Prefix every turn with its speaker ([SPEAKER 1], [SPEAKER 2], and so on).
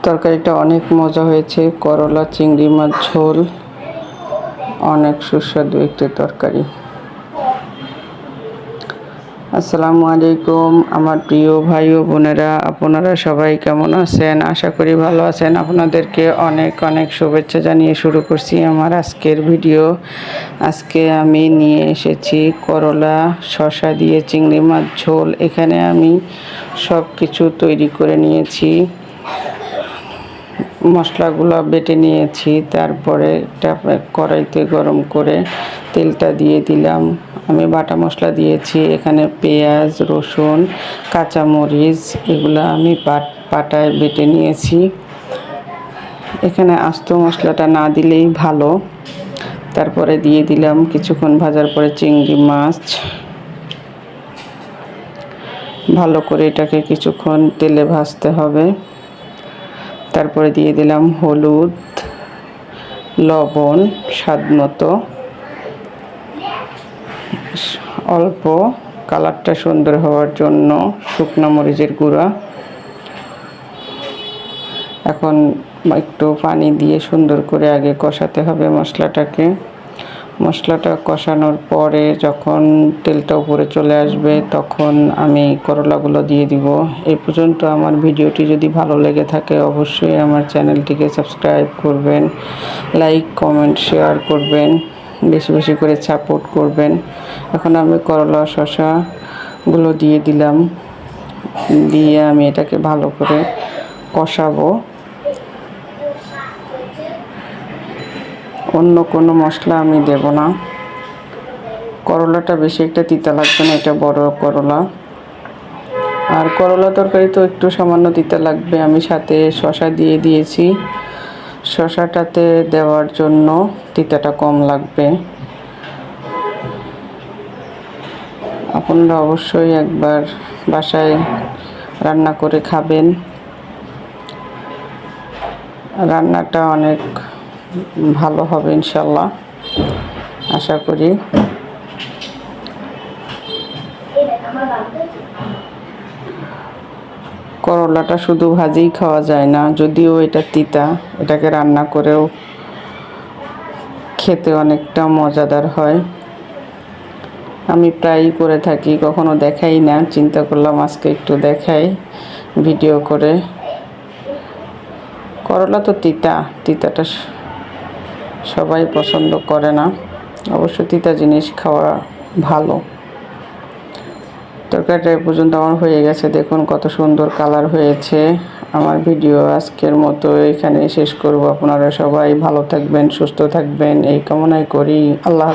[SPEAKER 1] তরকারিটা অনেক মজা হয়েছে। করলা চিংড়ি মাছ ঝোল, অনেক সুস্বাদু একটি তরকারি। আসসালামু আলাইকুম আমার প্রিয় ভাই ও বোনেরা, আপনারা সবাই কেমন আছেন? আশা করি ভালো আছেন। আপনাদেরকে অনেক অনেক শুভেচ্ছা জানিয়ে শুরু করছি আমার আজকের ভিডিও। আজকে আমি নিয়ে এসেছি করলা শসা দিয়ে চিংড়ি মাছ ঝোল। এখানে আমি সব কিছু তৈরি করে নিয়েছি, মশলাগুলো বেটে নিয়েছি। তারপরে একটা কড়াইতে গরম করে তেলটা দিয়ে দিলাম। আমি বাটা মশলা দিয়েছি, এখানে পেঁয়াজ, রসুন, কাঁচামরিচ এগুলো আমি পাটায় বেটে নিয়েছি। এখানে আস্ত মশলাটা না দিলেই ভালো। তারপরে দিয়ে দিলাম কিছুক্ষণ ভাজার পরে চিংড়ি মাছ। ভালো করে এটাকে কিছুক্ষণ তেলে ভাজতে হবে। তারপরে দিয়ে দিলাম হলুদ, লবণ স্বাদ মতো, অল্প কালারটা সুন্দর হওয়ার জন্য শুকনো মরিচের গুঁড়া। এখন একটু পানি দিয়ে সুন্দর করে আগে কষাতে হবে মশলাটা কষানোর পরে যখন তেলটা উপরে চলে আসবে তখন আমি করলাগুলো দিয়ে দিব। এই পর্যন্ত আমার ভিডিওটি যদি ভালো লেগে থাকে অবশ্যই আমার চ্যানেলটিকে সাবস্ক্রাইব করবেন, লাইক কমেন্ট শেয়ার করবেন, বেশি বেশি করে সাপোর্ট করবেন। এখন আমি করলা শসাগুলো দিয়ে দিলাম, দিয়ে আমি এটাকে ভালো করে কষাবো। অন্য কোনো মশলা আমি দেব না। করলাটা বেশি একটা তিতা লাগবে না, এটা বড় করলা। আর করলা তরকারি তো একটু সামান্য তিতা লাগবে। আমি সাথে শসা দিয়ে দিয়েছি, শসাটাতে দেওয়ার জন্য তিতাটা কম লাগবে। আপনারা অবশ্যই একবার বাসায় রান্না করে খাবেন। রান্নাটা অনেক ভালো হবে ইনশাল্লাহ, আশা করি। করলাটা শুধু ভাজিই খাওয়া যায় না, যদিও এটা তিতা, এটাকে রান্না করেও খেতে অনেকটা মজাদার হয়। আমি প্রায়ই করে থাকি, কখনো দেখাই না, চিন্তা করলাম আজকে একটু দেখাই ভিডিও করে। করলা তো তিতাটা সবাই পছন্দ করে না, অবশ্য তিতা জিনিস খাওয়া ভালো। তরকারিটা এ পর্যন্ত আমার হয়ে গেছে, দেখুন কত সুন্দর কালার হয়েছে। আমার ভিডিও আজকের মতো এখানে শেষ করব। আপনারা সবাই ভালো থাকবেন, সুস্থ থাকবেন এই কামনাই করি। আল্লাহ।